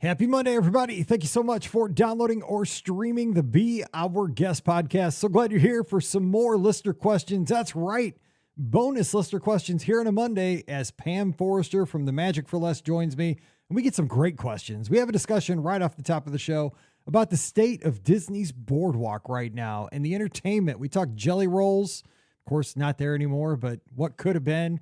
Happy Monday, everybody. Thank you so much for downloading or streaming the Be Our Guest podcast. So glad you're here for some more listener questions. That's right. Bonus listener questions here on a Monday as Pam Forrester from the Magic for Less joins me. And we get some great questions. We have a discussion right off the top of the show about the state of Disney's Boardwalk right now and the entertainment. We talk jelly rolls, of course, not there anymore, but what could have been.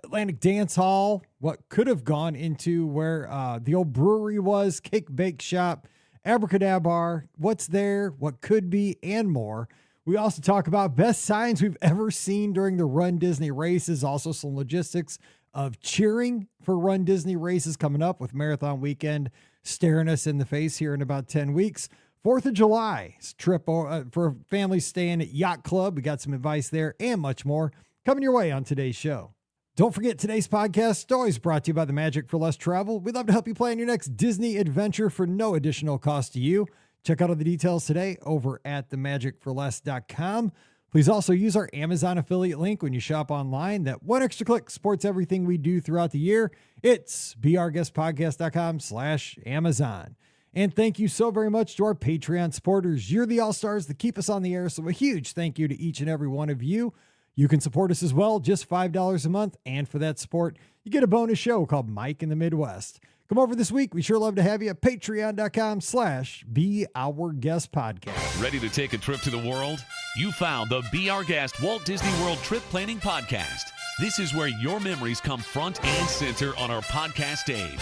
Atlantic Dance Hall, what could have gone into where the old brewery was, Cake Bake Shop, Abracadabra, what's there, what could be, and more. We also talk about best signs we've ever seen during the Run Disney races, also some logistics of cheering for Run Disney races coming up with Marathon Weekend staring us in the face here in about 10 weeks. 4th of July trip for families staying at Yacht Club. We got some advice there and much more coming your way on today's show. Don't forget, today's podcast is always brought to you by the Magic for Less Travel. We'd love to help you plan your next Disney adventure for no additional cost to you. Check out all the details today over at themagicforless.com. Please also use our Amazon affiliate link when you shop online. That one extra click supports everything we do throughout the year. It's beourguestpodcast.com/Amazon. And thank you so very much to our Patreon supporters. You're the all-stars that keep us on the air, so a huge thank you to each and every one of you. You can support us as well, just $5 a month. And for that support, you get a bonus show called Mike in the Midwest. Come over this week. We sure love to have you at patreon.com/beourguestpodcast. Ready to take a trip to the world? You found the Be Our Guest Walt Disney World Trip Planning Podcast. This is where your memories come front and center on our podcast stage.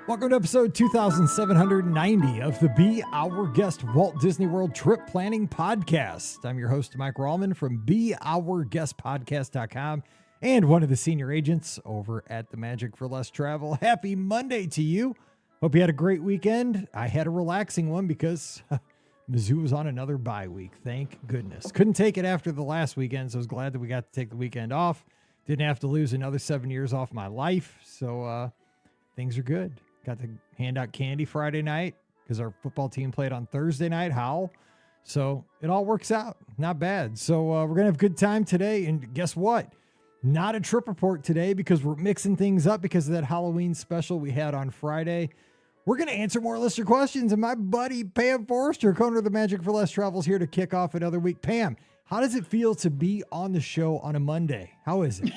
Welcome to episode 2790 of the Be Our Guest Walt Disney World Trip Planning Podcast. I'm your host, Mike Rallman from beourguestpodcast.com and one of the senior agents over at the Magic for Less Travel. Happy Monday to you. Hope you had a great weekend. I had a relaxing one because Mizzou was on another bye week. Thank goodness. Couldn't take it after the last weekend, so I was glad that we got to take the weekend off. Didn't have to lose another 7 years off my life, so things are good. Got to hand out candy Friday night because our football team played on Thursday night. How? So it all works out. Not bad. So we're going to have a good time today. And guess what? Not a trip report today because we're mixing things up because of that Halloween special we had on Friday. We're going to answer more listener questions. And my buddy Pam Forrester, co-owner of the Magic for Less Travel, is here to kick off another week. Pam, how does it feel to be on the show on a Monday? How is it?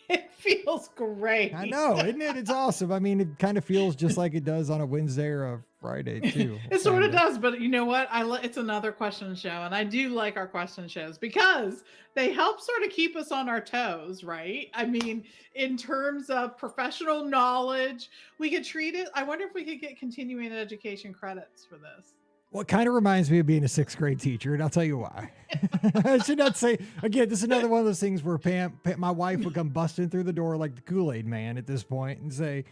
It feels great. I know, isn't it? It's awesome. I mean, it kind of feels just like it does on a Wednesday or a Friday too. It sort of does, but you know what? It's another question show, and I do like our question shows because they help sort of keep us on our toes, right? I mean, in terms of professional knowledge, we could treat it. I wonder if we could get continuing education credits for this. Well, it kind of reminds me of being a sixth grade teacher, and I'll tell you why. I should not say, again, this is another one of those things where Pam, my wife, would come busting through the door like the Kool-Aid man at this point and say,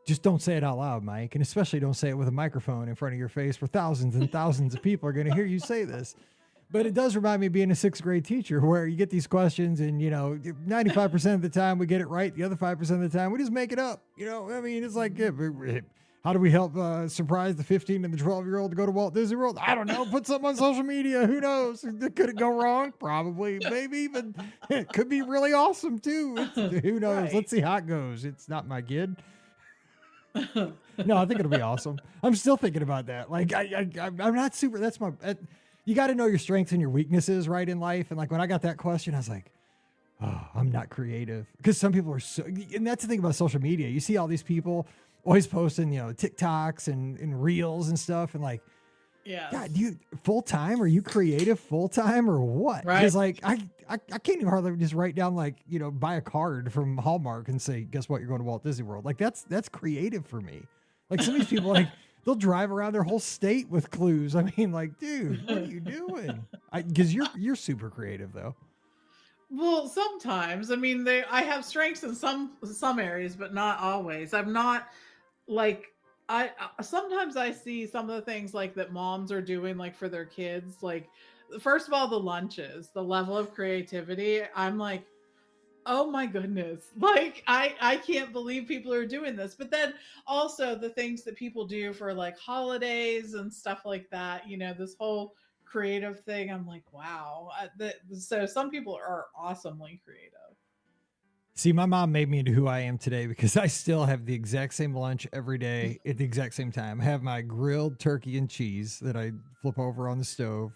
just don't say it out loud, Mike, and especially don't say it with a microphone in front of your face where thousands and thousands of people are going to hear you say this. But it does remind me of being a sixth grade teacher where you get these questions and, 95% of the time we get it right. The other 5% of the time we just make it up. I mean, it's like, how do we help surprise the 15 and the 12-year-old to go to Walt Disney World? I don't know. Put something on social media. Who knows? Could it go wrong? Probably. Maybe. But it could be really awesome, too. Who knows? Right. Let's see how it goes. It's not my kid. No, I think it'll be awesome. I'm still thinking about that. Like, I'm not super. That's my. You got to know your strengths and your weaknesses, right, in life. And like when I got that question, I was like, oh, I'm not creative. Because some people are so. And that's the thing about social media. You see all these people always posting, TikToks and reels and stuff. And like, yeah, God, you full time? Are you creative full time or what? Right. Because like, I can't even hardly just write down like, buy a card from Hallmark and say, guess what? You're going to Walt Disney World. Like that's creative for me. Like some of these people, like they'll drive around their whole state with clues. I mean, like, dude, what are you doing? Because you're super creative though. Well, sometimes. I mean, I have strengths in some areas, but not always. I'm not like sometimes I see some of the things like that moms are doing like for their kids. Like, first of all, the lunches, the level of creativity. I'm like, oh my goodness. Like, I can't believe people are doing this. But then also the things that people do for like holidays and stuff like that, this whole creative thing. I'm like, wow. So some people are awesomely creative. See, my mom made me into who I am today because I still have the exact same lunch every day at the exact same time. I have my grilled turkey and cheese that I flip over on the stove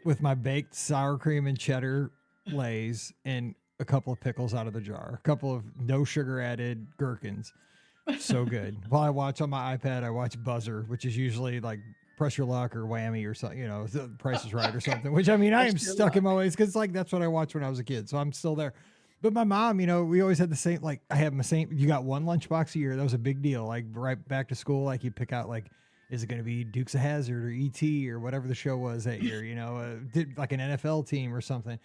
with my baked sour cream and cheddar Lays and a couple of pickles out of the jar, a couple of no sugar added gherkins. So good. While I watch on my iPad, I watch Buzzer, which is usually like Press Your Luck or Whammy or something, The Price is Right or something, which I mean, I am stuck in my ways because like that's what I watched when I was a kid. So I'm still there. But my mom, we always had the same, like I have my same, you got one lunchbox a year. That was a big deal. Like right back to school, like you pick out like, is it going to be Dukes of Hazzard or ET or whatever the show was that year, did like an NFL team or something.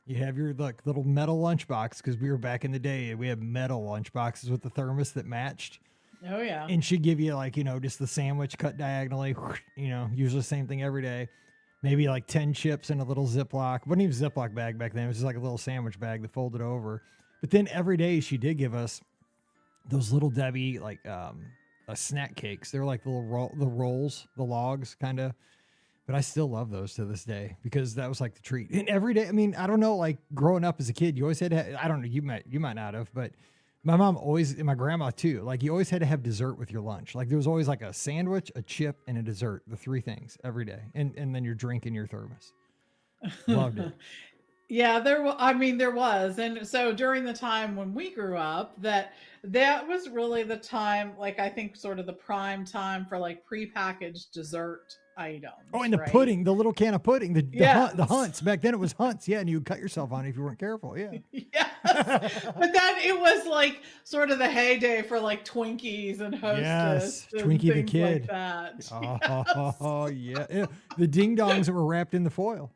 You have your like little metal lunchbox because we were back in the day. We had metal lunchboxes with the thermos that matched. Oh yeah. And she'd give you like, just the sandwich cut diagonally, usually the same thing every day. Maybe like 10 chips in a little Ziploc. Wasn't even Ziploc bag back then. It was just like a little sandwich bag that folded over. But then every day she did give us those little Debbie, like snack cakes. They were like the rolls, the logs kind of. But I still love those to this day because that was like the treat. And every day, I mean, I don't know, like growing up as a kid, you always had to have, I don't know, you might not have, but my mom always, and my grandma too, like you always had to have dessert with your lunch. Like there was always like a sandwich, a chip, and a dessert, the three things every day. And then you're drinking your thermos. Loved it. Yeah, there was. And so during the time when we grew up, that was really the time, like I think sort of the prime time for like prepackaged dessert items. Oh, and the pudding, the little can of pudding, the Hunts. Back then it was Hunts. Yeah, and you would cut yourself on it if you weren't careful. Yeah. Yes. But then it was like sort of the heyday for like Twinkies and Hostess. Yes, Twinkie the Kid. Like that. Oh, yeah. The ding dongs that were wrapped in the foil.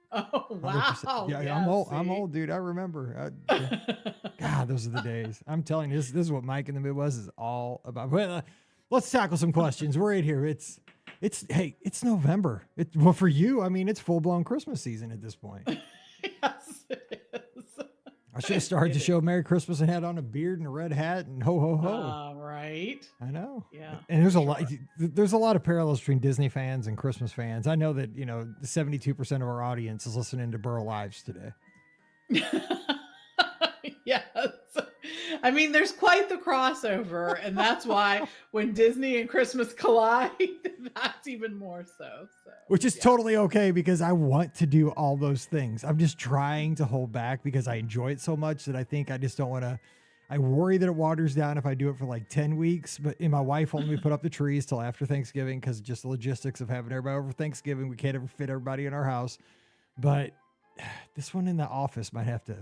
Oh wow! 100%. Yeah, I'm old, dude. I remember. God, those are the days. I'm telling you, this is what Mike in the Midwest is all about. But let's tackle some questions. We're right here. It's November. Well, for you, I mean, it's full blown Christmas season at this point. Yes, it is. I should have started the show Merry Christmas and had on a beard and a red hat and ho ho ho. Right. I know. Yeah. And there's a lot of parallels between Disney fans and Christmas fans. I know that, 72% of our audience is listening to Burl Lives today. Yes. I mean, there's quite the crossover, and that's why when Disney and Christmas collide, that's even more so. Which is totally okay because I want to do all those things. I'm just trying to hold back because I enjoy it so much that I think I just don't want to. I worry that it waters down if I do it for like 10 weeks, but my wife won't let me put up the trees till after Thanksgiving because just the logistics of having everybody over Thanksgiving. We can't ever fit everybody in our house. But this one in the office might have to,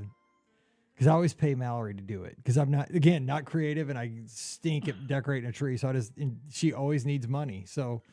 because I always pay Mallory to do it because I'm not creative and I stink at decorating a tree. So she always needs money. So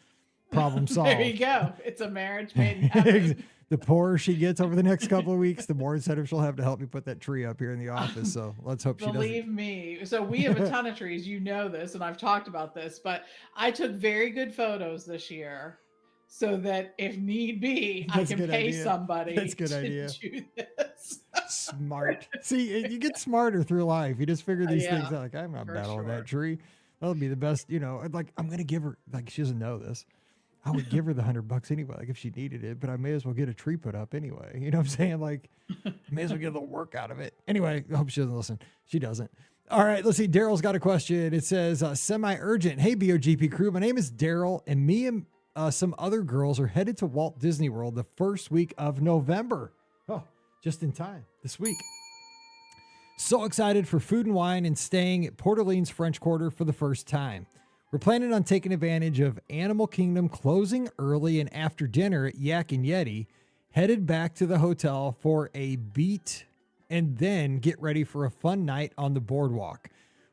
problem solved. There you go. It's a marriage made in heaven. The poorer she gets over the next couple of weeks, the more incentive she'll have to help me put that tree up here in the office. So let's hope she doesn't. Believe me. So we have a ton of trees. You know this, and I've talked about this, but I took very good photos this year so that if need be, I can pay somebody That's a good idea. Do this. Smart. See, you get smarter through life. You just figure these things out. Like, I'm not battling that tree. That'll be the best, like I'm going to give her, like she doesn't know this. I would give her the $100 anyway, like if she needed it, but I may as well get a tree put up anyway. You know what I'm saying? Like, may as well get a little work out of it. Anyway, I hope she doesn't listen. She doesn't. All right, let's see. Daryl's got a question. It says, semi-urgent. Hey, BOGP crew. My name is Daryl, and me and some other girls are headed to Walt Disney World the first week of November. Oh, just in time this week. So excited for food and wine and staying at Port Orleans French Quarter for the first time. We're planning on taking advantage of Animal Kingdom closing early and after dinner at Yak and Yeti, headed back to the hotel for a beat, and then get ready for a fun night on the boardwalk.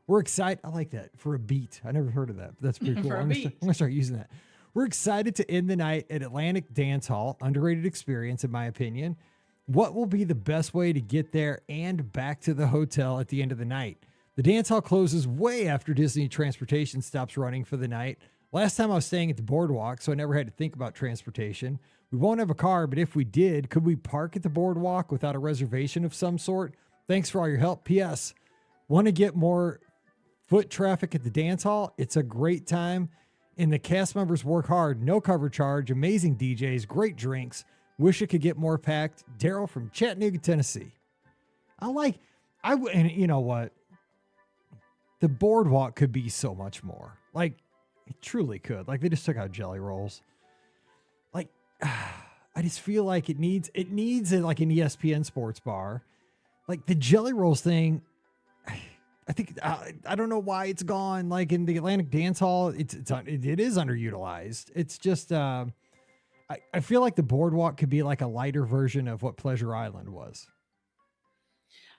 We're excited. I like that. For a beat. I never heard of that. That's pretty cool. I'm going to start using that. We're excited to end the night at Atlantic Dance Hall. Underrated experience, in my opinion. What will be the best way to get there and back to the hotel at the end of the night? The dance hall closes way after Disney transportation stops running for the night. Last time I was staying at the boardwalk, so I never had to think about transportation. We won't have a car, but if we did, could we park at the boardwalk without a reservation of some sort? Thanks for all your help. P.S. Want to get more foot traffic at the dance hall? It's a great time And the cast members work hard, no cover charge, amazing DJs, great drinks. Wish it could get more packed. Daryl from Chattanooga, Tennessee. And you know what? The Boardwalk could be so much more. Like, it truly could. Like, they just took out jelly rolls. Like, I just feel like it needs like an ESPN sports bar. Like the jelly rolls thing, I think I don't know why it's gone. Like in the Atlantic Dance Hall, it is underutilized. It's just I feel like the Boardwalk could be like a lighter version of what Pleasure Island was.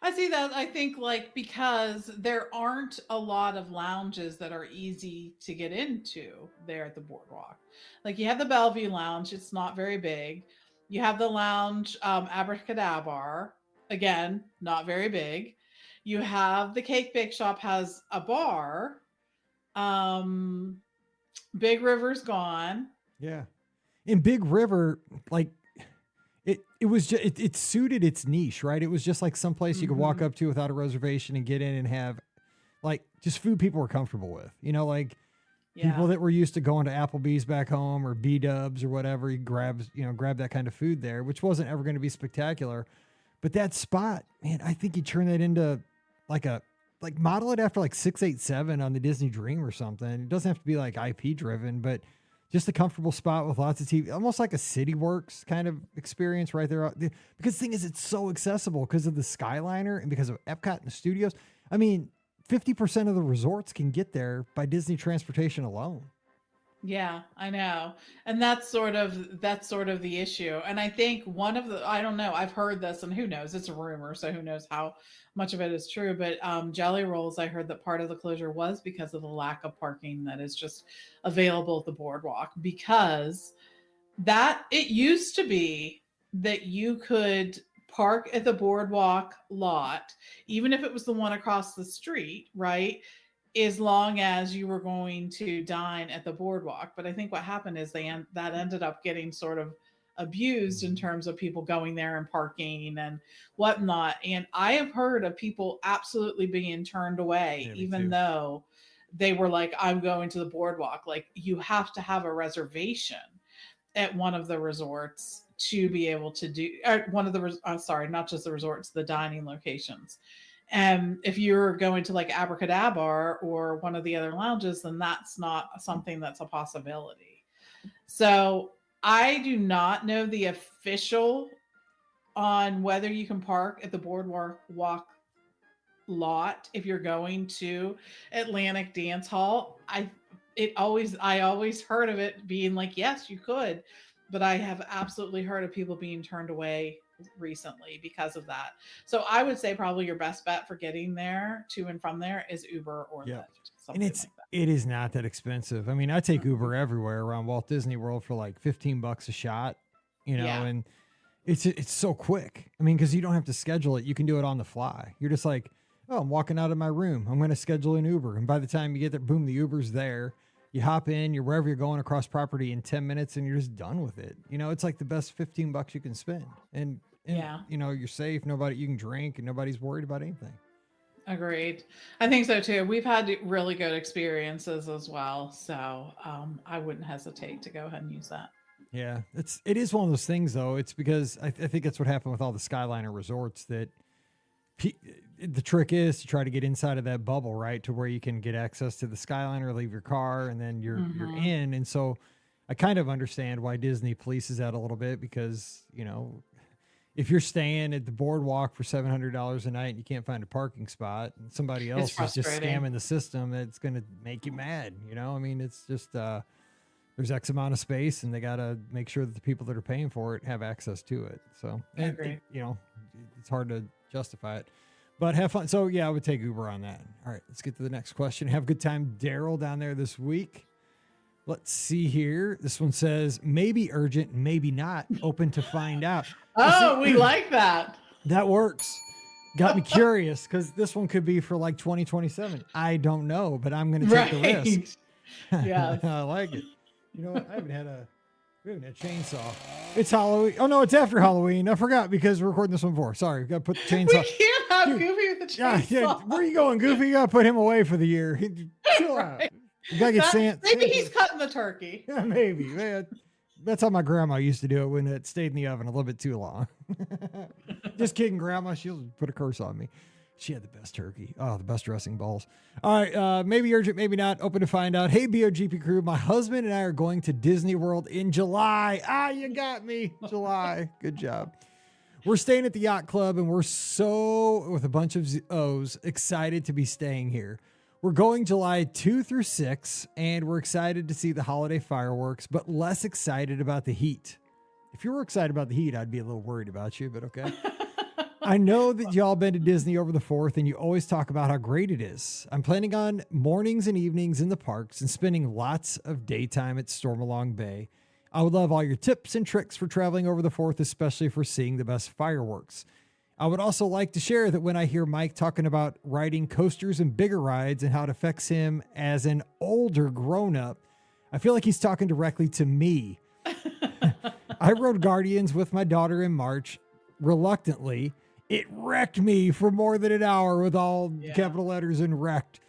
I see that. I think like because there aren't a lot of lounges that are easy to get into there at the Boardwalk. Like you have the Bellevue Lounge, it's not very big. You have the lounge Abracadabra, again, not very big. You have the Cake Bake Shop has a bar. Big River's gone. Yeah. In Big River, like it was just, it suited its niche, right? It was just like someplace you could walk up to without a reservation and get in and have like just food people were comfortable with, you know, like people that were used to going to Applebee's back home or B-Dubs or whatever. You grab that kind of food there, which wasn't ever going to be spectacular. But that spot, man, I think you turn that into like model it after like 687 on the Disney Dream or something. It doesn't have to be like IP driven, but just a comfortable spot with lots of TV, almost like a City Works kind of experience right there. Because the thing is, it's so accessible because of the Skyliner and because of Epcot and the studios. I mean, 50% of the resorts can get there by Disney transportation alone. Yeah, I know. And that's sort of the issue. And I think I don't know, I've heard this and who knows, it's a rumor. So who knows how much of it is true, but jelly rolls, I heard that part of the closure was because of the lack of parking that is just available at the Boardwalk, because it used to be that you could park at the Boardwalk lot, even if it was the one across the street, right? As long as you were going to dine at the Boardwalk. But I think what happened is that ended up getting sort of abused in terms of people going there and parking and whatnot. And I have heard of people absolutely being turned away, even though they were like, I'm going to the Boardwalk. Like you have to have a reservation at one of the resorts to be able to do not just the resorts, the dining locations. And if you're going to like Abracadabra or one of the other lounges, then that's not something that's a possibility. So I do not know the official on whether you can park at the Boardwalk lot if you're going to Atlantic Dance Hall. I always heard of it being like, yes, you could, but I have absolutely heard of people being turned away recently because of that. So I would say probably your best bet for getting there to and from there is Uber or Lyft. And it is not that expensive. I mean, I take Uber everywhere around Walt Disney World for like $15 a shot, you know, and it's so quick. I mean, because you don't have to schedule it. You can do it on the fly. You're just like, oh, I'm walking out of my room. I'm going to schedule an Uber. And by the time you get there, boom, the Uber's there. You hop in, you're wherever you're going across property in 10 minutes and you're just done with it. You know, it's like the best $15 you can spend. And you know, you're safe. You can drink and nobody's worried about anything. Agreed. I think so too. We've had really good experiences as well. So I wouldn't hesitate to go ahead and use that. Yeah, it is one of those things though. It's because I think that's what happened with all the Skyliner resorts, that the trick is to try to get inside of that bubble, right? To where you can get access to the Skyliner, leave your car, and then you're in. And so I kind of understand why Disney polices that a little bit, because, you know, if you're staying at the Boardwalk for $700 a night and you can't find a parking spot and somebody else is just scamming the system, that's going to make you mad. You know, I mean, it's just, there's X amount of space and they got to make sure that the people that are paying for it have access to it. So, you know, it's hard to justify it, but have fun. So yeah, I would take Uber on that. All right, let's get to the next question. Have a good time, Daryl, down there this week. Let's see here. This one says, maybe urgent, maybe not, open to find out. Oh, we like that. That works. Got me curious, because this one could be for like 2027. I don't know, but I'm going to take the risk. Yeah, I like it. You know what? We haven't had a chainsaw. It's Halloween. Oh no, it's after Halloween. I forgot because we're recording this one before. Sorry, got to put the chainsaw. We can't have Goofy with the chainsaw. Yeah. Where are you going, Goofy? You got to put him away for the year. Chill out. You gotta get Maybe he's cutting the turkey. Yeah, maybe. Man, that's how my grandma used to do it when it stayed in the oven a little bit too long. Just kidding, Grandma. She'll put a curse on me. She had the best turkey. Oh, the best dressing balls. All right, maybe urgent, maybe not. Open to find out. Hey, BOGP crew, my husband and I are going to Disney World in July. You got me. July. Good job. We're staying at the Yacht Club, and we're with a bunch of O's, excited to be staying here. We're going July 2 through 6, and we're excited to see the holiday fireworks, but less excited about the heat. If you were excited about the heat, I'd be a little worried about you, but okay. I know that y'all been to Disney over the 4th, and you always talk about how great it is. I'm planning on mornings and evenings in the parks and spending lots of daytime at Stormalong Bay. I would love all your tips and tricks for traveling over the 4th, especially for seeing the best fireworks. I would also like to share that when I hear Mike talking about riding coasters and bigger rides and how it affects him as an older grown-up, I feel like he's talking directly to me. I rode Guardians with my daughter in March. Reluctantly, it wrecked me for more than an hour with all capital letters and wrecked.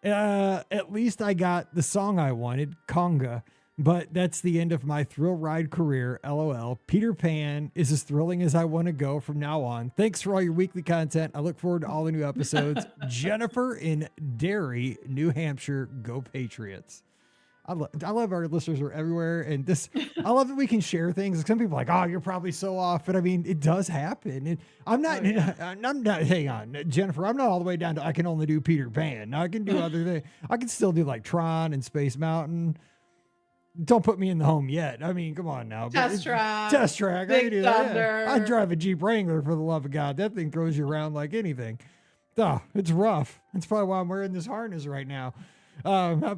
At least I got the song I wanted, Conga. But that's the end of my thrill ride career. LOL. Peter Pan is as thrilling as I want to go from now on. Thanks for all your weekly content. I look forward to all the new episodes. Jennifer in Derry, New Hampshire. Go Patriots. I love our listeners are everywhere. And I love that we can share things. Some people are like, oh, you're probably so off. But I mean, it does happen. And I'm not, hang on, Jennifer, I'm not all the way down to, I can only do Peter Pan. Now I can do other things. I can still do like Tron and Space Mountain. Don't put me in the home yet. I mean, come on now. Test track. Big Thunder. I drive a Jeep Wrangler for the love of God. That thing throws you around like anything. Oh, it's rough. That's probably why I'm wearing this harness right now. I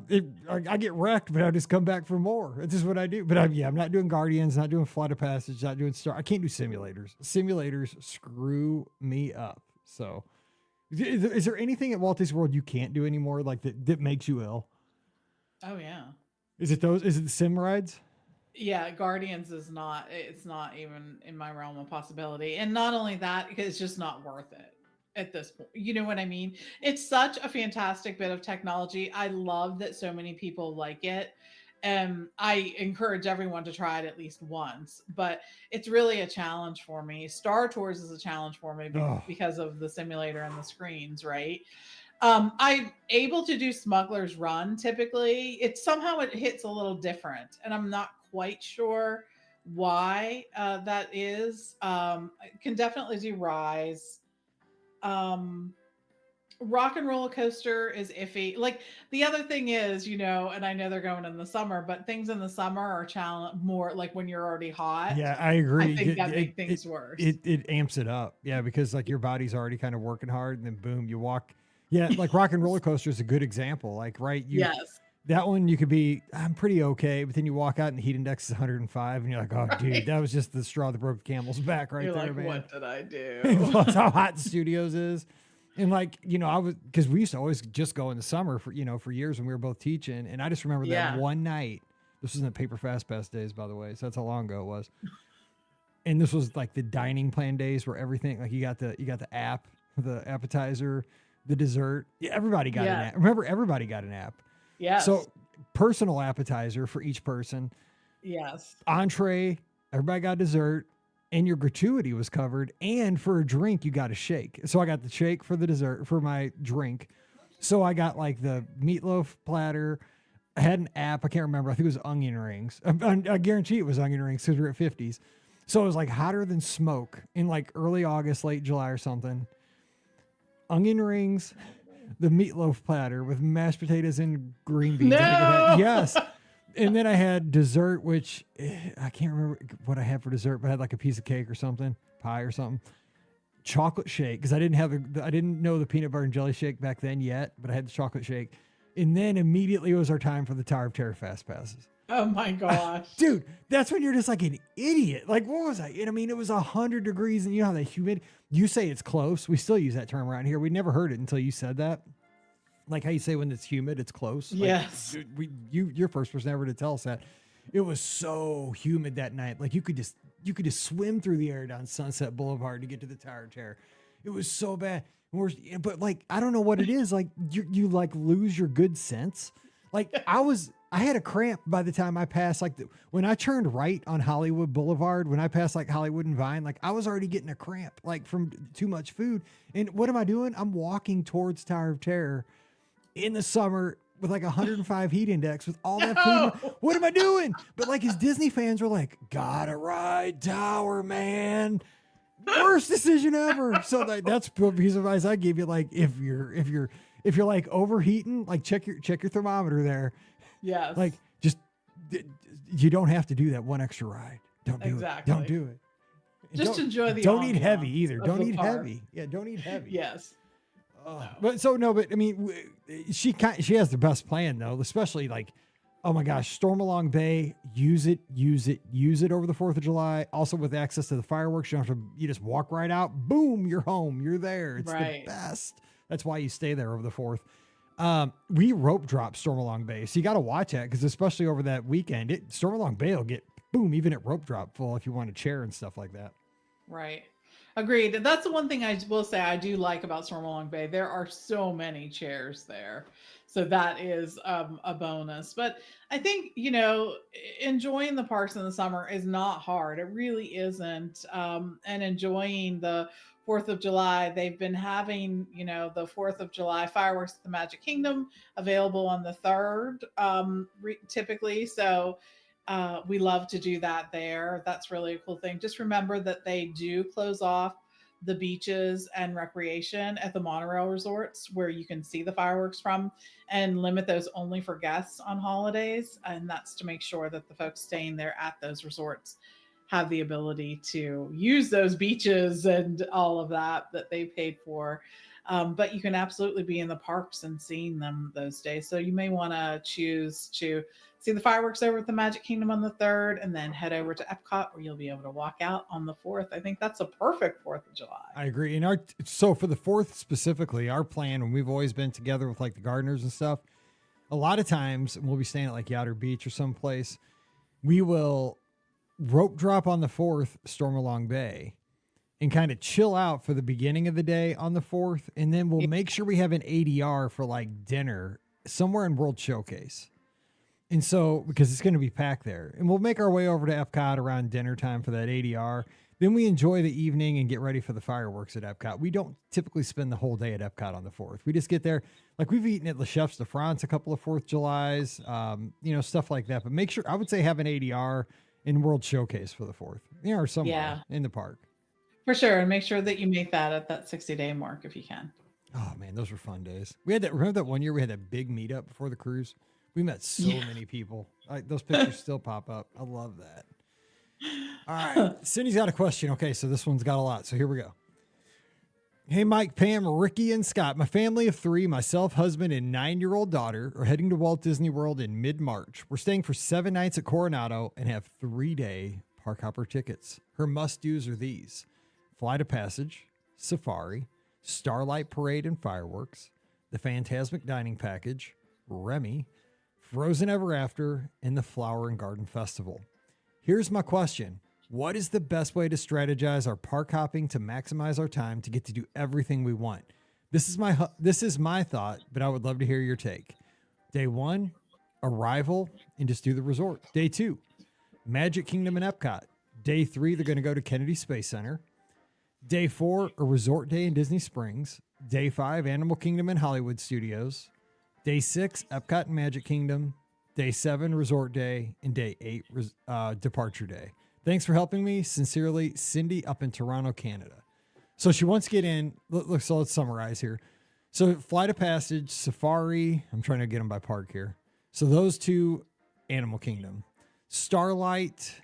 get wrecked, but I just come back for more. This is what I do. But I'm not doing Guardians, not doing Flight of Passage, not doing Star. I can't do simulators. Simulators screw me up. So is there anything at Walt Disney World you can't do anymore, like that makes you ill? Oh, yeah. Is it the sim rides? Yeah, Guardians it's not even in my realm of possibility. And not only that, it's just not worth it at this point. You know what I mean? It's such a fantastic bit of technology. I love that so many people like it. And I encourage everyone to try it at least once, but it's really a challenge for me. Star Tours is a challenge for me because of the simulator and the screens, right? I'm able to do Smuggler's Run. Typically it hits a little different, and I'm not quite sure why that is. I can definitely do Rise. Rock and Roller Coaster is iffy. Like the other thing is, and I know they're going in the summer, but things in the summer are challenge more like when you're already hot. Yeah, I agree. I think that makes things worse. It amps it up. Yeah, because like your body's already kind of working hard, and then boom, you walk. Yeah, like Rock and Roller Coaster is a good example. Like, right? Yes. That one you could be, I'm pretty okay, but then you walk out and the heat index is 105, and you're like, oh, dude, that was just the straw that broke the camel's back right there, man. What did I do? That's how hot the studios is. And like, because we used to always just go in the summer for years when we were both teaching. And I just remember that one night, this was in the Paper Fast Pass days, by the way. So that's how long ago it was. And this was like the dining plan days where everything, like you got the app, the appetizer, the dessert. Yeah, everybody got an app. Remember, everybody got an app. Yes. So personal appetizer for each person. Yes. Entree, everybody got dessert, and your gratuity was covered. And for a drink, you got a shake. So I got the shake for the dessert, for my drink. So I got like the meatloaf platter. I had an app. I can't remember. I think it was onion rings. I guarantee it was onion rings because we're at 50s. So it was like hotter than smoke in like early August, late July or something. Onion rings, the meatloaf platter with mashed potatoes and green beans. No! Yes. And then I had dessert, which I can't remember what I had for dessert, but I had like a piece of cake or something, pie or something. Chocolate shake, because I didn't know the peanut butter and jelly shake back then yet, but I had the chocolate shake. And then immediately it was our time for the Tower of Terror Fast Passes. Oh my gosh. Dude, that's when you're just like an idiot. Like, what was I? And I mean, it was 100 degrees, and you know how that humid, you say it's close. We still use that term around here. We never heard it until you said that. Like how you say when it's humid, it's close. Like, yes. You're first person ever to tell us that. It was so humid that night. Like you could just swim through the air down Sunset Boulevard to get to the Tower of Terror. It was so bad. But like, I don't know what it is. Like you like lose your good sense. Like I had a cramp by the time I passed, like when I turned right on Hollywood Boulevard, when I passed like Hollywood and Vine, like I was already getting a cramp, like from too much food. And what am I doing? I'm walking towards Tower of Terror in the summer with like 105 heat index with all that food. What am I doing? But like his Disney fans were like, gotta ride Tower, man. Worst decision ever. So that's a piece of advice I give you. Like if you're like overheating, like check your thermometer there. Yes. Like you don't have to do that one extra ride. Don't do it. Don't do it. And just enjoy the. Don't eat heavy either. Don't eat park. heavy. Yeah, don't eat heavy. Yes. But I mean, she has the best plan though, especially like, oh my gosh, Stormalong Bay, use it over the 4th of July. Also with access to the fireworks, you just walk right out, boom, you're home, you're there. It's the best. That's why you stay there over the 4th. We rope drop Stormalong Bay, so you got to watch that because especially over that weekend, Stormalong Bay will get boom, even at rope drop full if you want a chair and stuff like that. Right. Agreed. That's the one thing I will say I do like about Stormalong Bay. There are so many chairs there. So that is a bonus. But I think, enjoying the parks in the summer is not hard. It really isn't. And enjoying the 4th of July, they've been having, the 4th of July fireworks at the Magic Kingdom available on the 3rd, typically. So we love to do that there. That's really a cool thing. Just remember that they do close off the beaches and recreation at the monorail resorts where you can see the fireworks from, and limit those only for guests on holidays. And that's to make sure that the folks staying there at those resorts have the ability to use those beaches and all of that they paid for. But you can absolutely be in the parks and seeing them those days. So you may want to choose to see the fireworks over at the Magic Kingdom on the 3rd and then head over to Epcot where you'll be able to walk out on the 4th. I think that's a perfect 4th of July. I agree. And so for the 4th specifically, our plan, when we've always been together with like the gardeners and stuff, a lot of times we'll be staying at like Yachter Beach or someplace. We will rope drop on the 4th, Stormalong Bay, and kind of chill out for the beginning of the day on the 4th. And then we'll make sure we have an ADR for like dinner somewhere in World Showcase. And so, because it's going to be packed there, and we'll make our way over to Epcot around dinner time for that ADR. Then we enjoy the evening and get ready for the fireworks at Epcot. We don't typically spend the whole day at Epcot on the 4th. We just get there. Like we've eaten at Le Chef's de France a couple of 4th of Julys, stuff like that. But make sure, I would say, have an ADR in World Showcase for the 4th, or somewhere in the park. For sure. And make sure that you make that at that 60-day mark if you can. Oh man, those were fun days. We had that. Remember that one year we had that big meetup before the cruise? We met so many people. Those pictures still pop up. I love that. All right. Cindy's got a question. Okay, so this one's got a lot. So here we go. Hey, Mike, Pam, Ricky, and Scott. My family of 3, myself, husband, and 9-year-old daughter are heading to Walt Disney World in mid-March. We're staying for 7 nights at Coronado and have 3-day park hopper tickets. Her must-dos are these: Flight of Passage, Safari, Starlight Parade and Fireworks, the Phantasmic Dining Package, Remy, Frozen Ever After, and the Flower and Garden Festival. Here's my question. What is the best way to strategize our park hopping to maximize our time to get to do everything we want? This is my thought, but I would love to hear your take. Day 1, arrival, and just do the resort. Day 2, Magic Kingdom and Epcot. Day 3, they're going to go to Kennedy Space Center. Day 4, a resort day in Disney Springs. Day 5, Animal Kingdom and Hollywood Studios. Day 6, Epcot and Magic Kingdom. Day 7, resort day. And day 8, departure day. Thanks for helping me. Sincerely, Cindy up in Toronto, Canada. So she wants to get in. Look, so let's summarize here. So Flight of Passage, Safari. I'm trying to get them by park here. So those 2, Animal Kingdom. Starlight.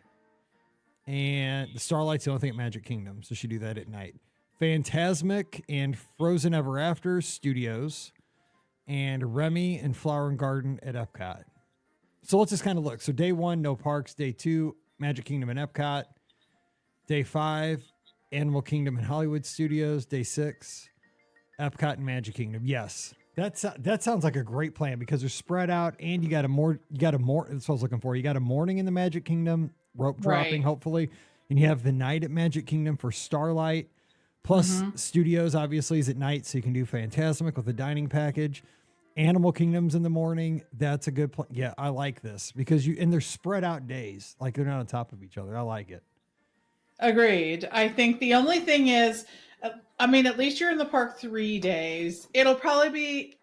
And the Starlight's the only thing at Magic Kingdom. So she do that at night. Phantasmic and Frozen Ever After Studios. And Remy and Flower and Garden at Epcot. So let's just kind of look. So day 1, no parks. Day 2, Magic Kingdom and Epcot. Day 5, Animal Kingdom and Hollywood Studios. Day 6, Epcot and Magic Kingdom. Yes, that sounds like a great plan because they're spread out, and you got a more. That's what I was looking for. You got a morning in the Magic Kingdom, rope dropping, hopefully, and you have the night at Magic Kingdom for Starlight. Plus, Studios obviously is at night, so you can do Phantasmic with the dining package. Animal Kingdom's in the morning. That's a good plan. Yeah, I like this because and they're spread out days. Like they're not on top of each other. I like it. Agreed. I think the only thing is, I mean, at least you're in the park 3 days. It'll probably be,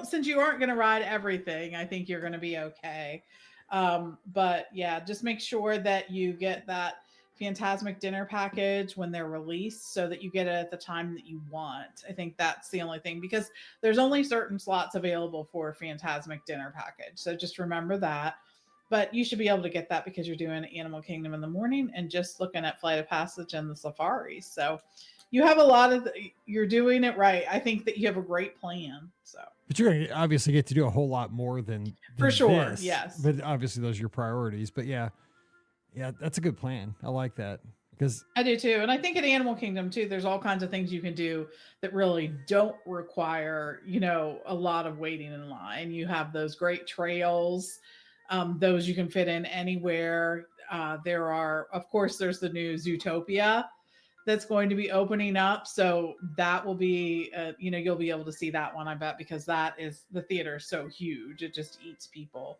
since you aren't going to ride everything, I think you're going to be okay. But yeah, just make sure that you get that Fantasmic dinner package when they're released so that you get it at the time that you want. I think that's the only thing because there's only certain slots available for a Fantasmic dinner package. So just remember that. But you should be able to get that because you're doing Animal Kingdom in the morning and just looking at Flight of Passage and the safaris. So you have you're doing it right. I think that you have a great plan. So, but you're going to obviously get to do a whole lot more than for sure. This. Yes. But obviously those are your priorities. But yeah, that's a good plan. I like that because I do too. And I think at Animal Kingdom too, there's all kinds of things you can do that really don't require, a lot of waiting in line. You have those great trails. Those you can fit in anywhere. There's the new Zootopia that's going to be opening up. So that will be, you'll be able to see that one, I bet, because the theater is so huge. It just eats people.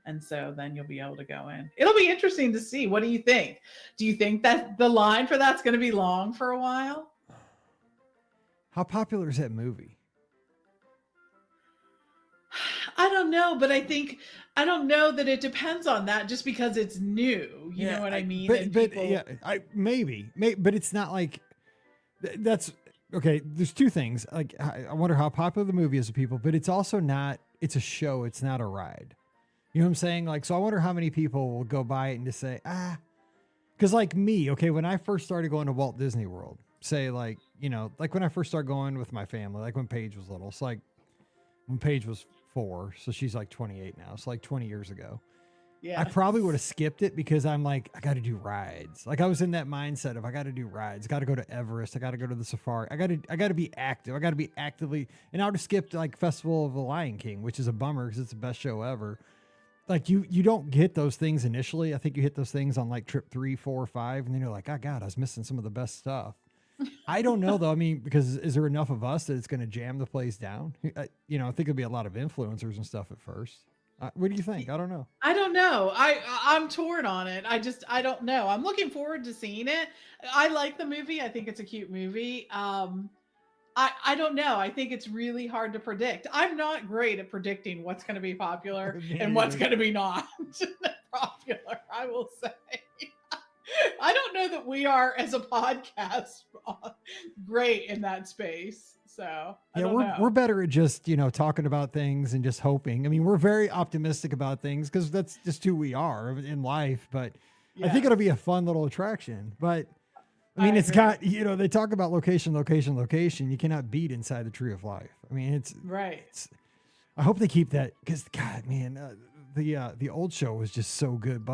And so then you'll be able to go in. It'll be interesting to see. What do you think? Do you think that the line for that's going to be long for a while? How popular is that movie? I don't know, but I don't know that it depends on that just because it's new. You know what I mean? Maybe, but it's not like that's okay. There's two things. Like, I wonder how popular the movie is with people, but it's also not, it's a show. It's not a ride. You know what I'm saying? Like, so I wonder how many people will go by it and just say, cause like me, okay. When I first started going to Walt Disney World, say like when I first started going with my family, like when Paige was little, it's like when Paige was 4, so she's like 28 now. It's like 20 years ago. Yeah, I probably would have skipped it because I'm like, I got to do rides. Like I was in that mindset of I got to do rides. Got to go to Everest. I got to go to the safari. I got to be active. I got to be actively. And I would have skipped like Festival of the Lion King, which is a bummer because it's the best show ever. Like you don't get those things initially. I think you hit those things on like trip 3, 4, 5, and then you're like, oh God, I was missing some of the best stuff. I don't know though. I mean, because is there enough of us that it's going to jam the place down? I think it'll be a lot of influencers and stuff at first. What do you think? I don't know. I don't know. I'm torn on it. I don't know. I'm looking forward to seeing it. I like the movie. I think it's a cute movie. I don't know. I think it's really hard to predict. I'm not great at predicting what's going to be popular and what's going to be not popular, I will say. I don't know that we are as a podcast great in that space. So we're better at just, talking about things and just hoping. I mean, we're very optimistic about things because that's just who we are in life. But I think it'll be a fun little attraction. But I mean, it's got, they talk about location. You cannot beat Inside the Tree of Life. I mean, it's right. I hope they keep that because God, man, the old show was just so good.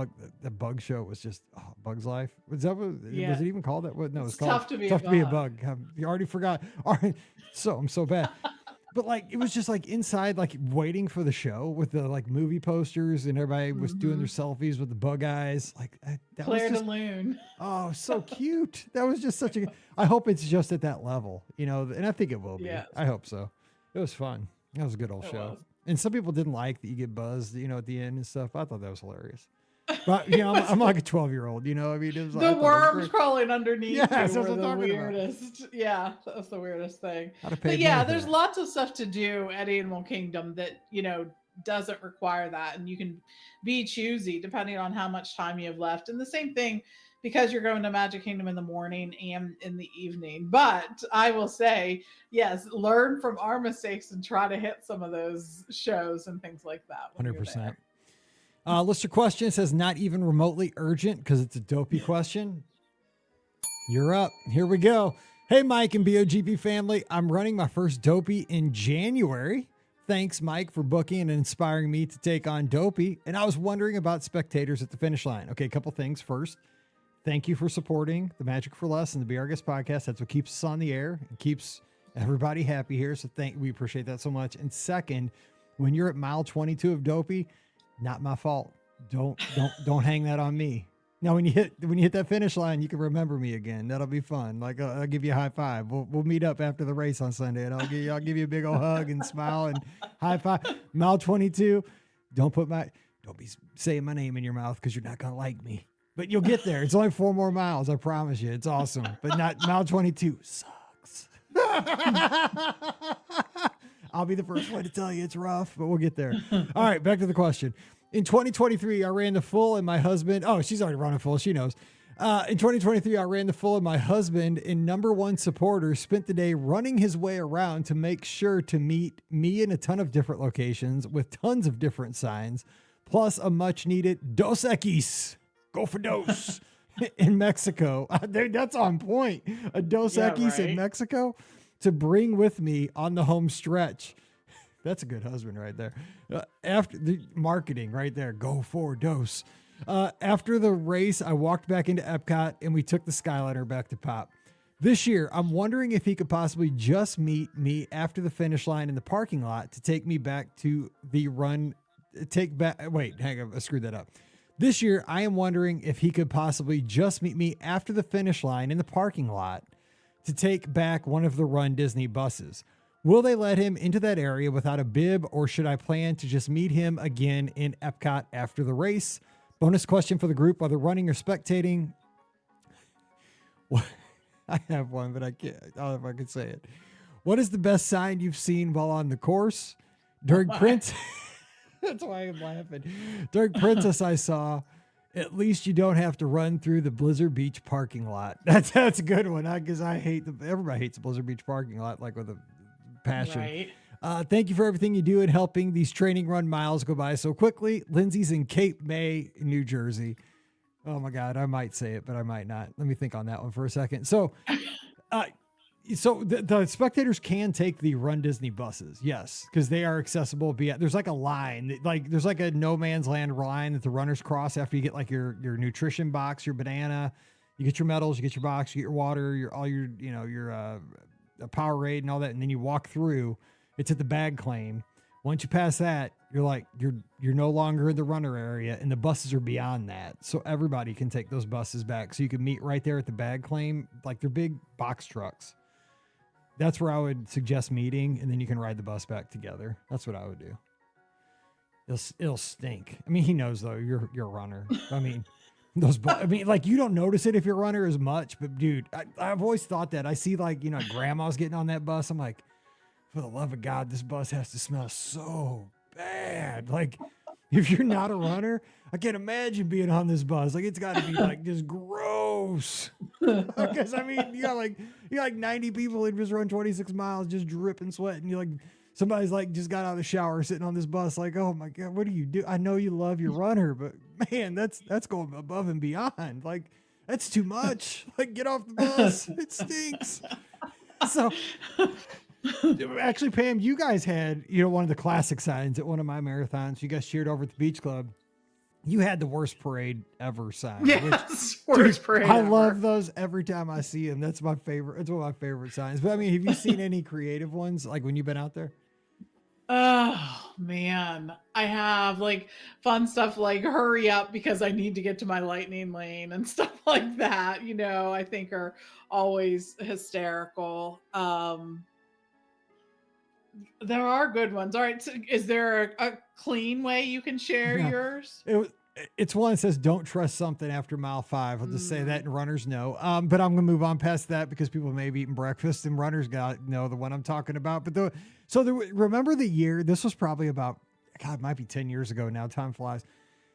The bug show was just Bug's Life. Was it even called that? What? No, it's called Tough to be a Bug. You already forgot. All right, I'm so bad. But like it was just like inside, like waiting for the show with the like movie posters and everybody was doing their selfies with the bug eyes. Like that Claire was just, de Lune. Oh, so cute. That was just such a. I hope it's just at that level, and I think it will be. Yes. I hope so. It was fun. That was a good old show. Was. And some people didn't like that you get buzzed, at the end and stuff. I thought that was hilarious. But I'm like a 12-year-old, I mean, it was the worms crawling underneath. Yeah, that's were what I'm the talking weirdest. About. Yeah, that was the weirdest thing. But yeah, there's lots of stuff to do at Animal Kingdom that doesn't require that, and you can be choosy depending on how much time you have left. And the same thing because you're going to Magic Kingdom in the morning and in the evening. But I will say, yes, learn from our mistakes and try to hit some of those shows and things like that. 100%. Lister question says not even remotely urgent because it's a dopey question. You're up. Here we go. Hey, Mike and BOGP family. I'm running my first dopey in January. Thanks, Mike, for booking and inspiring me to take on dopey. And I was wondering about spectators at the finish line. Okay, a couple things. First, thank you for supporting the Magic for Less and the Be Our Guest podcast. That's what keeps us on the air and keeps everybody happy here. So we appreciate that so much. And second, when you're at mile 22 of dopey, not my fault. Don't hang that on me. Now, when you hit that finish line, you can remember me again. That'll be fun. Like I'll give you a high five. We'll meet up after the race on Sunday, and I'll give you a big old hug and smile and high five. Mile 22. Don't be saying my name in your mouth because you're not gonna like me. But you'll get there. It's only 4 more miles. I promise you. It's awesome. But not mile 22 sucks. I'll be the first one to tell you it's rough, but we'll get there. All right, back to the question. In 2023, I ran the full and my husband, she's already running full. She knows. In 2023, I ran the full and my husband, in #1 supporter, spent the day running his way around to make sure to meet me in a ton of different locations with tons of different signs, plus a much needed Dos Equis. Go for Dos in Mexico. That's on point. A Dos Equis in Mexico to bring with me on the home stretch. That's a good husband right there. After the marketing right there, go for Dos. After the race, I walked back into Epcot and we took the Skyliner back to Pop. This year, I'm wondering if he could possibly just meet me after the finish line in the parking lot to take me back to the run. Hang on, I screwed that up. This year, I am wondering if he could possibly just meet me after the finish line in the parking lot to take back one of the Run Disney buses. Will they let him into that area without a bib, or should I plan to just meet him again in Epcot after the race? Bonus question for the group, whether running or spectating. What? I have one, but I can't. I don't know if I can say it. What is the best sign you've seen while on the course? During Prince. That's why I'm laughing. During Princess, I saw, at least you don't have to run through the Blizzard Beach parking lot. That's a good one. Because everybody hates the Blizzard Beach parking lot, like with a passion. Right. Thank you for everything you do in helping these training run miles go by so quickly. Lindsay's in Cape May, New Jersey. Oh my God, I might say it, but I might not. Let me think on that one for a second. So, the spectators can take the Run Disney buses, yes, because they are accessible. There's like a line, there's like a no man's land line that the runners cross after you get like your nutrition box, your banana, you get your medals, you get your box, you get your water, your Powerade and all that, and then you walk through. It's at the bag claim. Once you pass that, you're no longer in the runner area, and the buses are beyond that. So everybody can take those buses back. So you can meet right there at the bag claim, like they're big box trucks. That's where I would suggest meeting, and then you can ride the bus back together. That's what I would do. It'll stink. I mean, he knows though. You're a runner. I mean, you don't notice it if you're a runner as much, but dude, I've always thought that. I see grandma's getting on that bus. I'm like, for the love of God, this bus has to smell so bad. Like, if you're not a runner, I can't imagine being on this bus. Like, it's got to be just gross. Because I mean, you got 90 people that just run 26 miles, just dripping sweat, and somebody's just got out of the shower sitting on this bus. Like, oh my God, what do you do? I know you love your runner, but man, that's going above and beyond. Like, that's too much. Like, get off the bus. It stinks. So. Actually, Pam, you guys had, one of the classic signs at one of my marathons. You guys cheered over at the Beach Club. You had the worst parade ever sign. Yes, worst parade I ever. love those every time I see them. That's my favorite. It's one of my favorite signs. But I mean, have you seen any creative ones like when you've been out there? Oh man, I have fun stuff like hurry up because I need to get to my lightning lane and stuff like that, I think are always hysterical. There are good ones. All right. So is there a clean way you can share yours? It's one that says, don't trust something after mile 5. I'll just say that, and runners know. But I'm going to move on past that because people may be eating breakfast and runners know the one I'm talking about. But remember the year, this was probably about, God, it might be 10 years ago now. Time flies.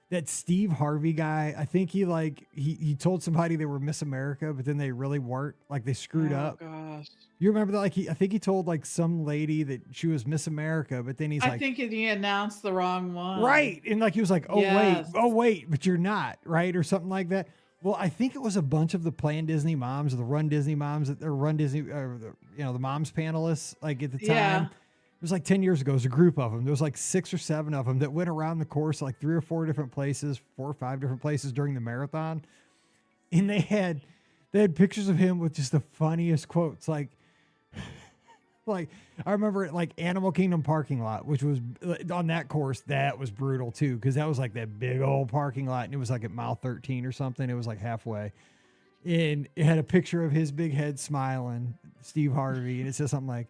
That Steve Harvey guy, I think he told somebody they were Miss America, but then they really weren't. Like, they screwed up. Gosh. You remember that? I think he told some lady that she was Miss America, but then I think he announced the wrong one. Right. And he was like, wait, but you're not, right? Or something like that. Well, I think it was a bunch of the Plan Disney moms or the Run Disney moms that Run Disney, the moms panelists, at the time. Yeah. It was 10 years ago. It was a group of them. There was 6 or 7 of them that went around the course, 3 or 4 different places, 4 or 5 different places during the marathon. And they had pictures of him with just the funniest quotes. Like I remember it like Animal Kingdom parking lot, which was on that course, that was brutal too. Cause that was like that big old parking lot and it was like at mile 13 or something. It was like halfway and it had a picture of his big head smiling, Steve Harvey. And it says something like,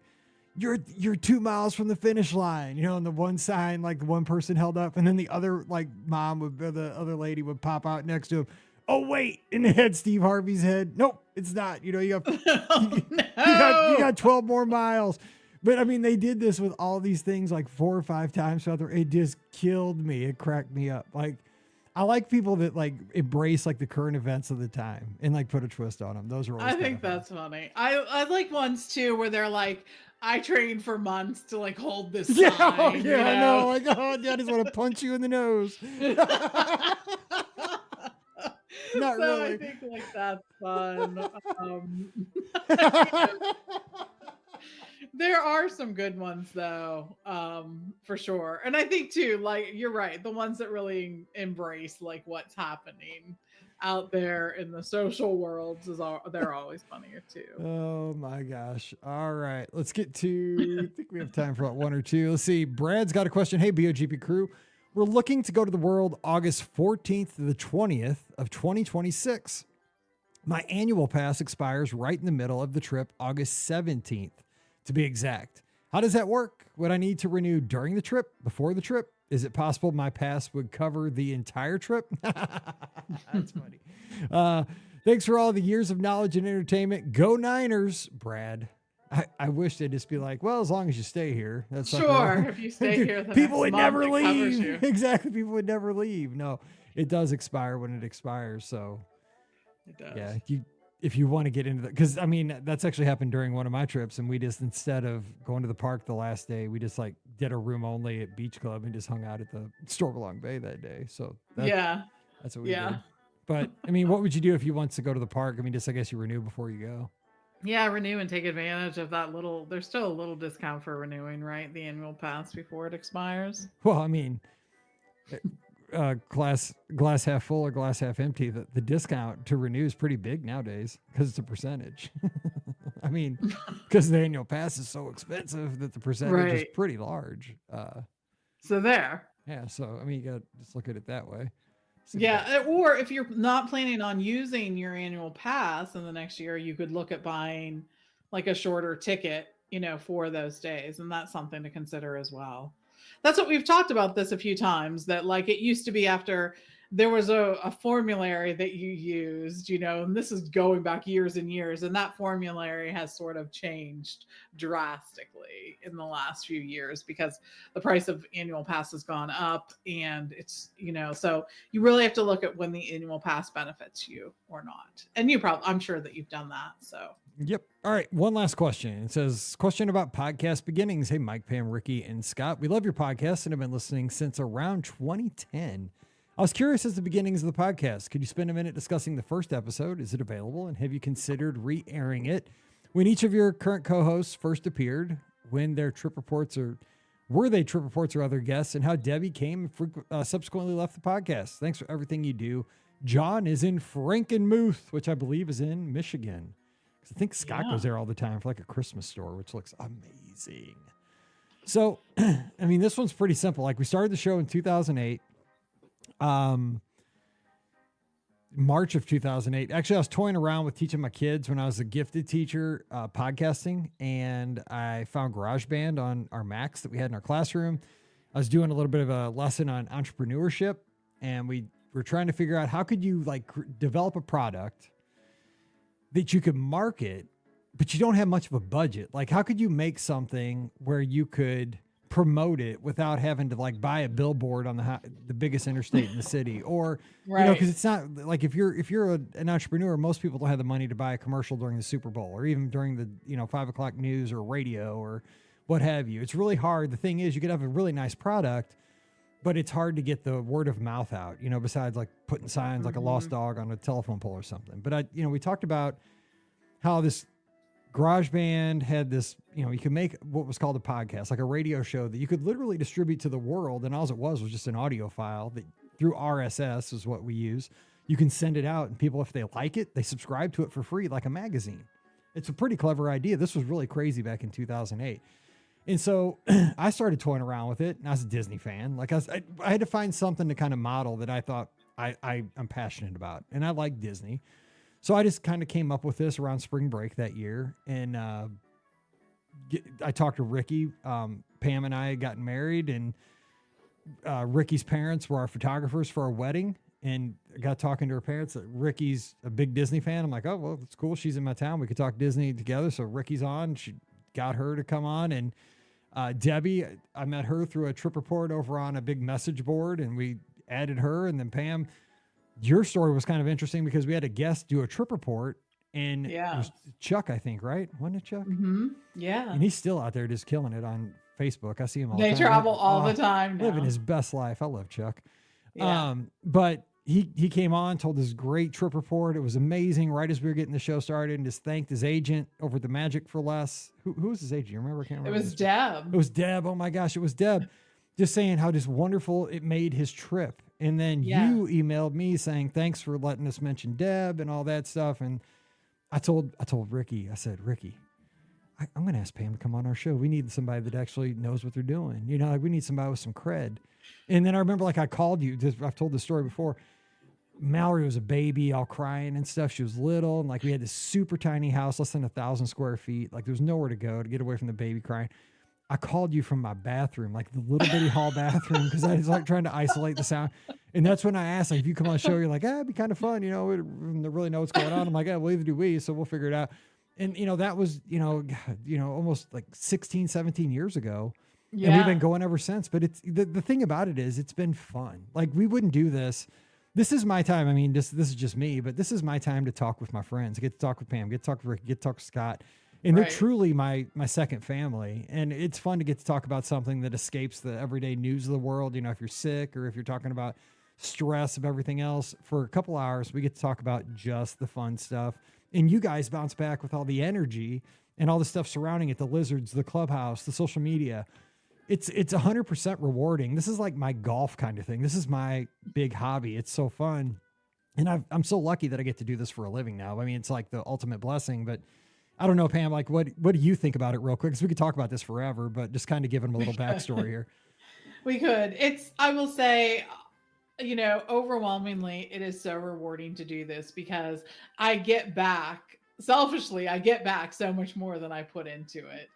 you're 2 miles from the finish line, you know, and the one sign, like the one person held up and then the other like mom would, the other lady would pop out next to him. Oh wait, and it had Steve Harvey's head. Nope, it's not. You know, you got 12 more miles. But I mean, they did this with all these things like 4 or 5 times. So it just killed me. It cracked me up. Like, I like people that like embrace like the current events of the time and like put a twist on them. Those are always I think that's funny. I like ones too where they're like, I trained for months to like hold this sign. Yeah, you know? I know. Like, oh, I just want to punch you in the nose. Not so really. I think like that's fun. There are some good ones though, for sure. And I think too, like you're right, the ones that really embrace like what's happening out there in the social worlds they're always funnier too. Oh my gosh. All right. Let's get to, I think we have time for about 1 or 2. Let's see. Brad's got a question. Hey, BOGP crew. We're looking to go to the world August 14th to the 20th of 2026. My annual pass expires right in the middle of the trip, August 17th, to be exact. How does that work? Would I need to renew during the trip, before the trip? Is it possible my pass would cover the entire trip? That's funny. Thanks for all the years of knowledge and entertainment. Go Niners, Brad. I wish they'd just be like, well, as long as you stay here. That's sure. If you stay here, the people would next never month, it covers leave. you. Exactly. People would never leave. No, it does expire when it expires. So It does. yeah, if you want to get into that, because I mean, that's actually happened during one of my trips. And we just, instead of going to the park the last day, we just like did a room only at Beach Club and just hung out at the Stormalong Bay that day. So that's what we did. But I mean, what would you do if you want to go to the park? I mean, just, I guess you renew before you go. Yeah, renew and take advantage of that there's still a little discount for renewing, right? The annual pass before it expires. Well, I mean, glass half full or glass half empty. The discount to renew is pretty big nowadays because it's a percentage. I mean, because the annual pass is so expensive that the percentage is pretty large. So there. Yeah. So, I mean, you got to just look at it that way. So, Yeah, or if you're not planning on using your annual pass in the next year, you could look at buying like a shorter ticket, you know, for those days. And that's something to consider as well. That's what we've talked about this a few times, that like it used to be after there was a formulary that you used, you know, and this is going back years and years, and that formulary has sort of changed drastically in the last few years because the price of annual pass has gone up, and it's, you know, so you really have to look at when the annual pass benefits you or not. And I'm sure that you've done that. So yep. All right. One last question. It says, question about podcast beginnings. Hey, Mike, Pam, Ricky, and Scott. We love your podcast and have been listening since around 2010. I was curious as to the beginnings of the podcast. Could you spend a minute discussing the first episode? Is it available? And have you considered re-airing it when each of your current co-hosts first appeared, when their trip reports were they trip reports or other guests, and how Debbie came and subsequently left the podcast? Thanks for everything you do. John is in Frankenmuth, which I believe is in Michigan. I think Scott goes there all the time for like a Christmas store, which looks amazing. So, I mean, this one's pretty simple. Like, we started the show in 2008. March of 2008. Actually, I was toying around with teaching my kids when I was a gifted teacher, podcasting, and I found GarageBand on our Macs that we had in our classroom. I was doing a little bit of a lesson on entrepreneurship, and we were trying to figure out how could you like develop a product that you could market, but you don't have much of a budget. Like, how could you make something where you could promote it without having to like buy a billboard on the biggest interstate in the city, or you know, because it's not like if you're an entrepreneur, most people don't have the money to buy a commercial during the Super Bowl or even during the 5 o'clock news or radio or what have you. It's really hard. The thing is, you could have a really nice product, but it's hard to get the word of mouth out, besides like putting signs like a lost dog on a telephone pole or something. But we talked about how this GarageBand had this, you could make what was called a podcast, like a radio show that you could literally distribute to the world. And all it was just an audio file that through RSS is what we use. You can send it out, and people, if they like it, they subscribe to it for free, like a magazine. It's a pretty clever idea. This was really crazy back in 2008. And so I started toying around with it, and I was a Disney fan. Like I had to find something to kind of model that I thought I'm passionate about, and I like Disney. So I just kind of came up with this around spring break that year. And I talked to Ricky. Pam and I had gotten married, and Ricky's parents were our photographers for our wedding. And I got talking to her parents. Ricky's a big Disney fan. I'm like, oh, well, it's cool. She's in my town. We could talk Disney together. So Ricky's on. She got her to come on. And Debbie, I met her through a trip report over on a big message board, and we added her. And then Pam, your story was kind of interesting because we had a guest do a trip report, and it was Chuck, I think, right? Wasn't it Chuck? Mm-hmm. Yeah. And he's still out there just killing it on Facebook. I see him all the They time. travel all the time now. Living his best life. I love Chuck. Yeah. But he came on, told this great trip report. It was amazing right as we were getting the show started, and just thanked his agent over at the Magic for Less. Who was his agent? You remember? I can't remember. It was Deb. It was Deb. Oh my gosh, it was Deb. Just saying how just wonderful it made his trip. And then you emailed me saying, thanks for letting us mention Deb and all that stuff. And I told Ricky, I said, Ricky, I'm going to ask Pam to come on our show. We need somebody that actually knows what they're doing. You know, like we need somebody with some cred. And then I remember, like, I called you. I've told this story before. Mallory was a baby, all crying and stuff. She was little. And like, we had this super tiny house, less than 1,000 square feet. Like, there was nowhere to go to get away from the baby crying. I called you from my bathroom, like the little bitty hall bathroom, because I was like trying to isolate the sound. And that's when I asked, like, if you come on the show, you're like, it'd be kind of fun, you know, we don't really know what's going on. I'm like, well, either do we, so we'll figure it out. And, you know, that was, almost like 16, 17 years ago. Yeah. And we've been going ever since. But it's the thing about it is it's been fun. Like, we wouldn't do this. This is my time. I mean, this is just me, but this is my time to talk with my friends. I get to talk with Pam, get to talk with Rick, get to talk with Scott. And they're truly my second family. And it's fun to get to talk about something that escapes the everyday news of the world. You know, if you're sick or if you're talking about stress of everything else, for a couple hours, we get to talk about just the fun stuff. And you guys bounce back with all the energy and all the stuff surrounding it, the lizards, the clubhouse, the social media. It's 100% rewarding. This is like my golf kind of thing. This is my big hobby. It's so fun. And I'm so lucky that I get to do this for a living now. I mean, it's like the ultimate blessing, but I don't know, Pam, like what do you think about it real quick? Because we could talk about this forever, but just kind of giving them a little backstory here. We could. I will say, you know, overwhelmingly, it is so rewarding to do this because I get back so much more than I put into it.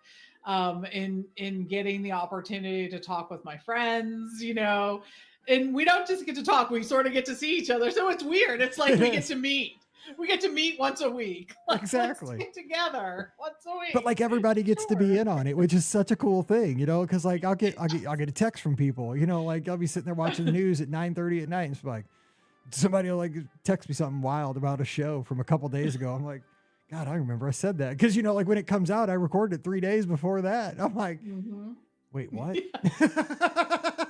In getting the opportunity to talk with my friends, you know, and we don't just get to talk, we sort of get to see each other. So it's weird. It's like we get to meet. We get to meet once a week. Like, exactly. Let's get together once a week. But like everybody gets to be in on it, which is such a cool thing, you know, because like I'll get a text from people, you know, like I'll be sitting there watching the news at 9:30 at night, and it's like somebody will like text me something wild about a show from a couple days ago. I'm like, God, I remember I said that, because you know, like when it comes out, I recorded it 3 days before that. I'm like, wait, what? Yeah.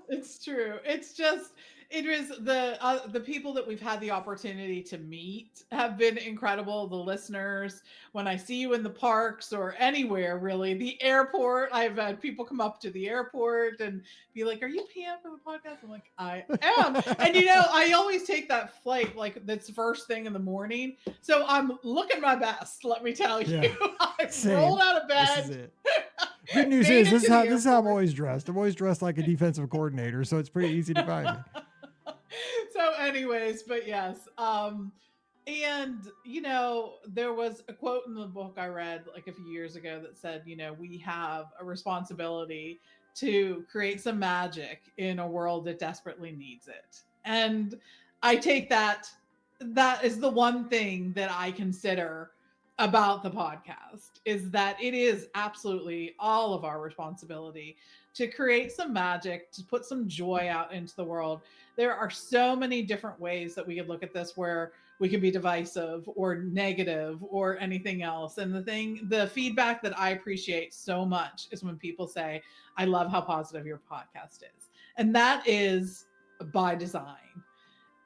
It's true. It's just, it was the people that we've had the opportunity to meet have been incredible. The listeners, when I see you in the parks or anywhere, really, the airport, I've had people come up to the airport and be like, "Are you Pam for the podcast?" I'm like, "I am." And you know, I always take that flight like that's first thing in the morning, so I'm looking my best. Let me tell you, I rolled out of bed. This is it. Good news is this is how I'm always dressed. I'm always dressed like a defensive coordinator, so it's pretty easy to find me. So anyways, but yes. And you know, there was a quote in the book I read like a few years ago that said, you know, we have a responsibility to create some magic in a world that desperately needs it. And I take that is the one thing that I consider about the podcast, is that it is absolutely all of our responsibility to create some magic, to put some joy out into the world. There are so many different ways that we could look at this where we can be divisive or negative or anything else. And the feedback that I appreciate so much is when people say, "I love how positive your podcast is." And that is by design.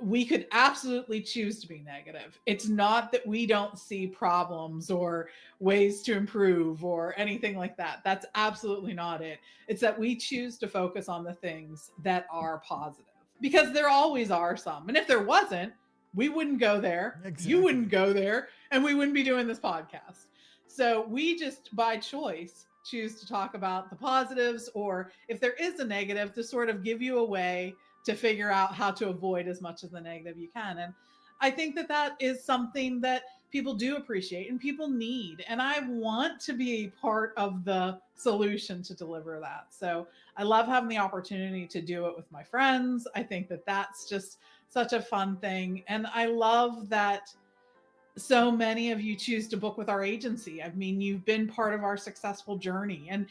We could absolutely choose to be negative. It's not that we don't see problems or ways to improve or anything like that. That's absolutely not it. It's that we choose to focus on the things that are positive, because there always are some. And if there wasn't, we wouldn't go there. Exactly. You wouldn't go there, and we wouldn't be doing this podcast. So we just, by choice, choose to talk about the positives, or if there is a negative, to sort of give you a way to figure out how to avoid as much of the negative you can. And I think that that is something that people do appreciate and people need. And I want to be a part of the solution to deliver that. So I love having the opportunity to do it with my friends. I think that that's just such a fun thing. And I love that so many of you choose to book with our agency. I mean, you've been part of our successful journey. And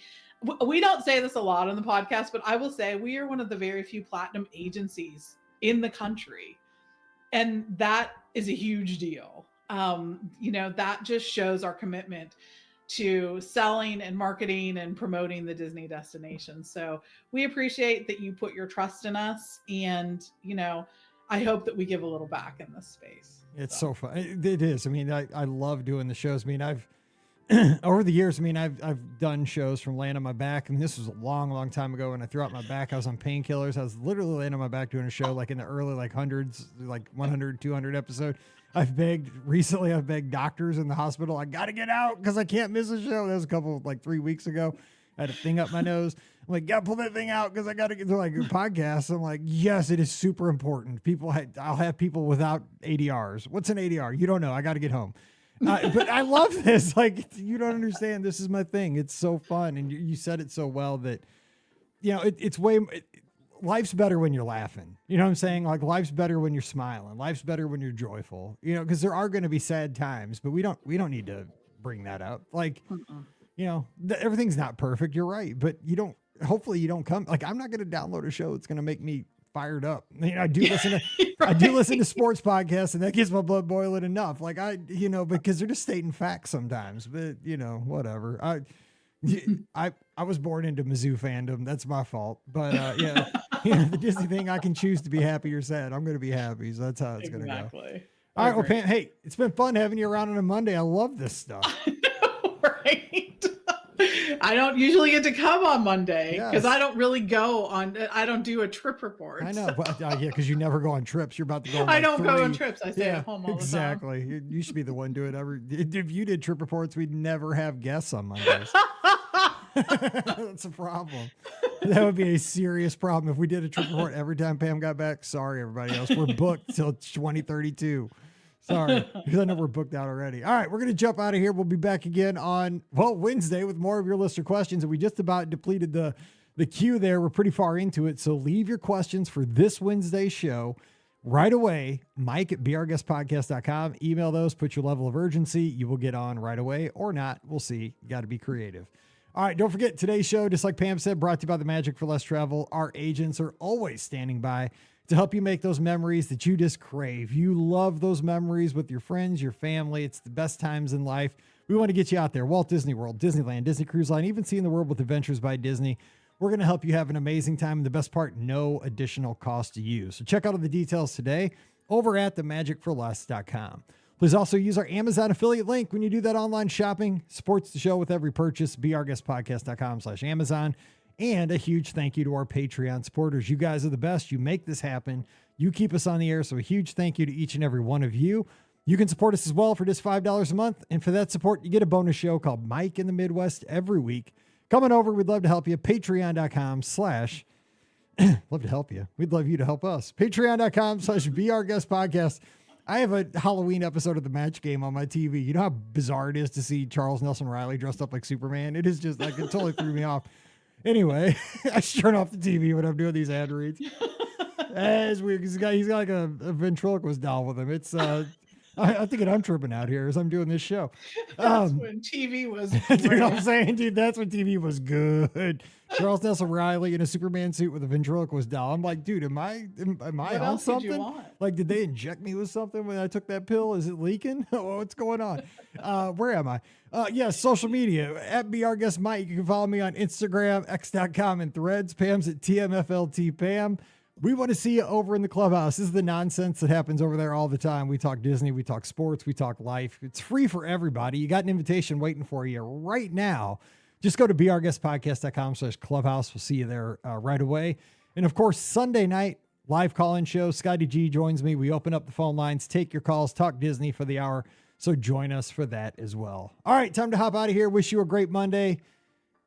we don't say this a lot on the podcast, but I will say we are one of the very few platinum agencies in the country. And that is a huge deal. That just shows our commitment to selling and marketing and promoting the Disney destination. So we appreciate that you put your trust in us. And, I hope that we give a little back in this space. It's so fun. It is. I mean, I love doing the shows. I mean, I've over the years, I've done shows from laying on my back. I mean, this was a long, long time ago when I threw out my back. I was on painkillers. I was literally laying on my back doing a show like in the early hundreds, like 100, 200 episode. I've begged doctors in the hospital. I got to get out because I can't miss a show. That was a couple, 3 weeks ago. I had a thing up my nose. I'm like, yeah, pull that thing out because I got to get to a podcast. I'm like, yes, it is super important. I'll have people without ADRs. What's an ADR? You don't know. I got to get home. But I love this. You don't understand. This is my thing. It's so fun. And you said it so well that, life's better when you're laughing. You know what I'm saying? Life's better when you're smiling. Life's better when you're joyful, because there are going to be sad times, but we don't need to bring that up. Everything's not perfect. You're right. But hopefully you don't come, I'm not going to download a show that's going to make me fired up. I do listen to, right. I do listen to sports podcasts, and that gets my blood boiling enough. Because they're just stating facts sometimes, but whatever. I was born into Mizzou fandom. That's my fault. But the Disney thing, I can choose to be happy or sad. I'm going to be happy. So that's how it's going to go. All right. Well, Pam, hey, it's been fun having you around on a Monday. I love this stuff. I know, right? I don't usually get to come on Monday because I don't really I don't do a trip report. I know. Because you never go on trips. You're about to go on I don't go on trips. I stay at home all the time. Exactly. You should be the one doing it. If you did trip reports, we'd never have guests on Mondays. That's a problem. That would be a serious problem if we did a trip report every time Pam got back. Sorry, everybody else. We're booked till 2032. Sorry, because I know we're booked out already. All right, we're going to jump out of here. We'll be back again on, Wednesday with more of your listener questions. And we just about depleted the queue there. We're pretty far into it. So leave your questions for this Wednesday show right away. Mike at beourguestpodcast.com. Email those, put your level of urgency. You will get on right away or not. We'll see. You got to be creative. All right, don't forget today's show, just like Pam said, brought to you by the Magic for Less Travel. Our agents are always standing by to help you make those memories that you just crave. You love those memories with your friends, your family. It's the best times in life. We want to get you out there. Walt Disney World, Disneyland, Disney Cruise Line, even seeing the world with Adventures by Disney. We're going to help you have an amazing time. And the best part, no additional cost to you. So check out all the details today over at themagicforless.com. Please also use our Amazon affiliate link when you do that online shopping. Supports the show with every purchase. beourguestpodcast.com/Amazon. And a huge thank you to our Patreon supporters. You guys are the best. You make this happen. You keep us on the air. So a huge thank you to each and every one of you. You can support us as well for just $5 a month. And for that support, you get a bonus show called Mike in the Midwest every week. Coming over. We'd love to help you. Patreon.com/ love to help you. We'd love you to help us. Patreon.com/beourguestpodcast. I have a Halloween episode of the Match Game on my TV. You know how bizarre it is to see Charles Nelson Riley dressed up like Superman? It is just it totally threw me off. Anyway, I should turn off the TV when I'm doing these ad reads. It's weird. He's got like a ventriloquist doll with him. It's I'm thinking I'm tripping out here as I'm doing this show. That's when TV was. Dude, I'm saying, that's when TV was good. Charles Nelson Riley in a Superman suit with a ventriloquist doll. I'm like, dude, am I on something? Did you want? Did they inject me with something when I took that pill? Is it leaking? What's going on? Where am I? Social media at beourguestmike. You can follow me on Instagram, x.com, and Threads. Pam's at TMFLTPam. We want to see you over in the clubhouse. This is the nonsense that happens over there all the time. We talk Disney, we talk sports, we talk life. It's free for everybody. You got an invitation waiting for you right now. Just go to beourguestpodcast.com/clubhouse. We'll see you there right away. And of course, Sunday night, live call-in show. Scotty G joins me. We open up the phone lines, take your calls, talk Disney for the hour. So join us for that as well. All right, time to hop out of here. Wish you a great Monday.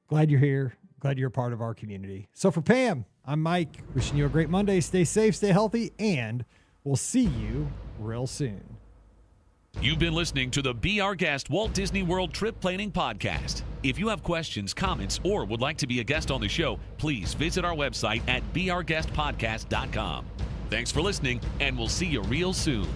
Glad you're here. Glad you're a part of our community. So for Pam, I'm Mike. Wishing you a great Monday. Stay safe, stay healthy, and we'll see you real soon. You've been listening to the Be Our Guest Walt Disney World Trip Planning Podcast. If you have questions, comments, or would like to be a guest on the show, please visit our website at beourguestpodcast.com. Thanks for listening, and we'll see you real soon.